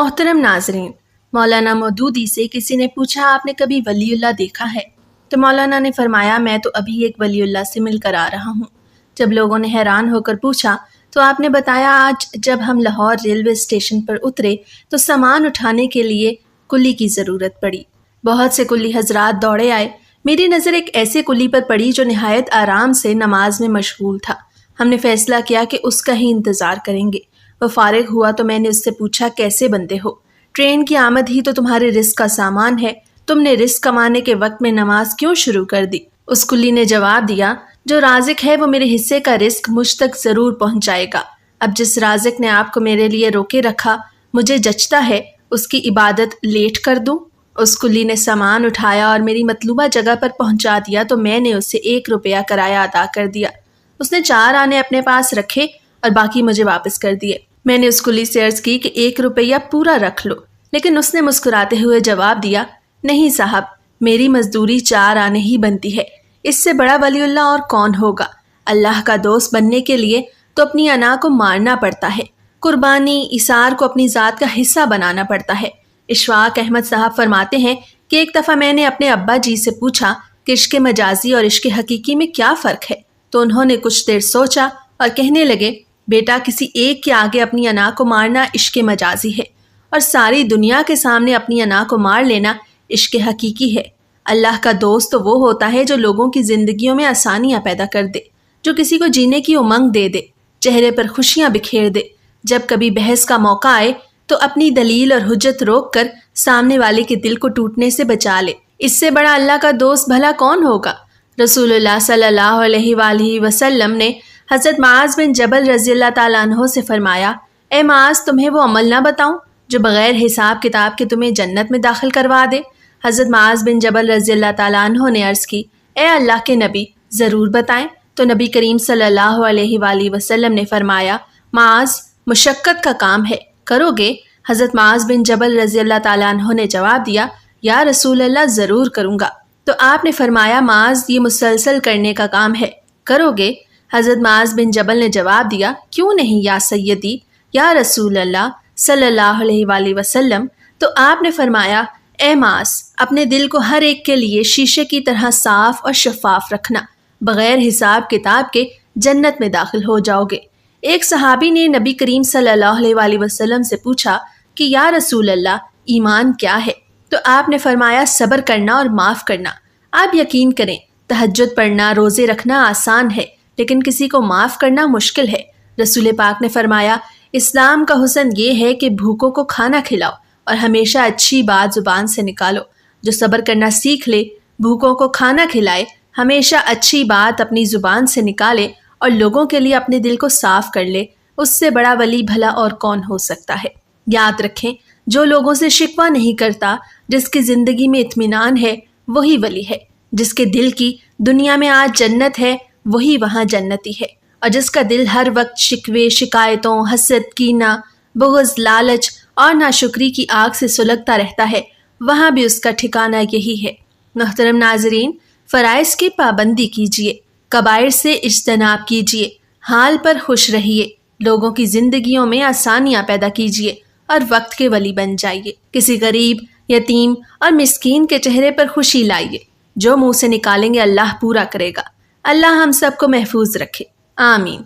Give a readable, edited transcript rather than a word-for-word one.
محترم ناظرین، مولانا مودودی سے کسی نے پوچھا آپ نے کبھی ولی اللہ دیکھا ہے؟ تو مولانا نے فرمایا میں تو ابھی ایک ولی اللہ سے مل کر آ رہا ہوں۔ جب لوگوں نے حیران ہو کر پوچھا تو آپ نے بتایا آج جب ہم لاہور ریلوے اسٹیشن پر اترے تو سامان اٹھانے کے لیے کلی کی ضرورت پڑی۔ بہت سے کلی حضرات دوڑے آئے۔ میری نظر ایک ایسے کلی پر پڑی جو نہایت آرام سے نماز میں مشغول تھا۔ ہم نے فیصلہ کیا کہ اس کا ہی انتظار کریں گے۔ وہ فارغ ہوا تو میں نے اس سے پوچھا کیسے بندے ہو؟ ٹرین کی آمد ہی تو تمہارے رزق کا سامان ہے، تم نے رزق کمانے کے وقت میں نماز کیوں شروع کر دی؟ اس کلی نے جواب دیا جو رازق ہے وہ میرے حصے کا رزق مجھ تک ضرور پہنچائے گا۔ اب جس رازق نے آپ کو میرے لیے روکے رکھا مجھے جچتا ہے اس کی عبادت لیٹ کر دوں؟ اس کلی نے سامان اٹھایا اور میری مطلوبہ جگہ پر پہنچا دیا تو میں نے اسے 1 روپیہ کرایہ ادا کر دیا۔ اس نے 4 آنے اپنے پاس رکھے اور باقی مجھے واپس کر دیے۔ میں نے اس کلی سے عرض کی کہ 1 روپیہ پورا رکھ لو، لیکن اس نے مسکراتے ہوئے جواب دیا نہیں صاحب، میری مزدوری 4 آنے ہی بنتی ہے، اس سے بڑا ولی اللہ اور کون ہوگا؟ اللہ کا دوست بننے کے لیے تو اپنی انا کو مارنا پڑتا ہے، قربانی ایثار کو اپنی ذات کا حصہ بنانا پڑتا ہے۔ اشفاق احمد صاحب فرماتے ہیں کہ ایک دفعہ میں نے اپنے ابا جی سے پوچھا کہ عشق مجازی اور عشق حقیقی میں کیا فرق ہے؟ تو انہوں نے کچھ دیر سوچا اور کہنے لگے بیٹا کسی ایک کے آگے اپنی انا کو مارنا عشق مجازی ہے اور ساری دنیا کے سامنے اپنی انا کو مار لینا عشق حقیقی ہے۔ اللہ کا دوست تو وہ ہوتا ہے جو لوگوں کی زندگیوں میں آسانیاں پیدا کر دے، جو کسی کو جینے کی امنگ دے دے، چہرے پر خوشیاں بکھیر دے، جب کبھی بحث کا موقع آئے تو اپنی دلیل اور حجت روک کر سامنے والے کے دل کو ٹوٹنے سے بچا لے۔ اس سے بڑا اللہ کا دوست بھلا کون ہوگا؟ رسول اللہ صلی اللہ علیہ وآلہ وسلم نے حضرت معاذ بن جبل رضی اللہ تعالیٰ عنہ سے فرمایا اے معاذ تمہیں وہ عمل نہ بتاؤں جو بغیر حساب کتاب کے تمہیں جنت میں داخل کروا دے؟ حضرت معاذ بن جبل رضی اللہ تعالیٰ عنہ نے عرض کی اے اللہ کے نبی ضرور بتائیں۔ تو نبی کریم صلی اللہ علیہ وآلہ وسلم نے فرمایا معاذ مشقت کا کام ہے، کرو گے؟ حضرت معاذ بن جبل رضی اللہ تعالیٰ عنہ نے جواب دیا یا رسول اللہ ضرور کروں گا۔ تو آپ نے فرمایا معاذ یہ مسلسل کرنے کا کام ہے، کرو گے؟ حضرت معاذ بن جبل نے جواب دیا کیوں نہیں یا سیدی یا رسول اللہ صلی اللہ علیہ وآلہ وسلم۔ تو آپ نے فرمایا اے معاذ اپنے دل کو ہر ایک کے لیے شیشے کی طرح صاف اور شفاف رکھنا، بغیر حساب کتاب کے جنت میں داخل ہو جاؤ گے۔ ایک صحابی نے نبی کریم صلی اللہ علیہ وآلہ وسلم سے پوچھا کہ یا رسول اللہ ایمان کیا ہے؟ تو آپ نے فرمایا صبر کرنا اور معاف کرنا۔ آپ یقین کریں تہجد پڑھنا روزے رکھنا آسان ہے لیکن کسی کو معاف کرنا مشکل ہے۔ رسول پاک نے فرمایا اسلام کا حسن یہ ہے کہ بھوکوں کو کھانا کھلاؤ اور ہمیشہ اچھی بات زبان سے نکالو۔ جو صبر کرنا سیکھ لے، بھوکوں کو کھانا کھلائے، ہمیشہ اچھی بات اپنی زبان سے نکالے اور لوگوں کے لیے اپنے دل کو صاف کر لے، اس سے بڑا ولی بھلا اور کون ہو سکتا ہے؟ یاد رکھیں جو لوگوں سے شکوہ نہیں کرتا، جس کی زندگی میں اطمینان ہے وہی ولی ہے۔ جس کے دل کی دنیا میں آج جنت ہے وہی وہاں جنتی ہے، اور جس کا دل ہر وقت شکوے شکایتوں حسد کینہ بغض لالچ اور ناشکری کی آگ سے سلگتا رہتا ہے وہاں بھی اس کا ٹھکانہ یہی ہے۔ محترم ناظرین، فرائض کی پابندی کیجیے، کبائر سے اجتناب کیجیے، حال پر خوش رہیے، لوگوں کی زندگیوں میں آسانیاں پیدا کیجیے اور وقت کے ولی بن جائیے۔ کسی غریب یتیم اور مسکین کے چہرے پر خوشی لائیے، جو منہ سے نکالیں گے اللہ پورا کرے گا۔ اللہ ہم سب کو محفوظ رکھے، آمین۔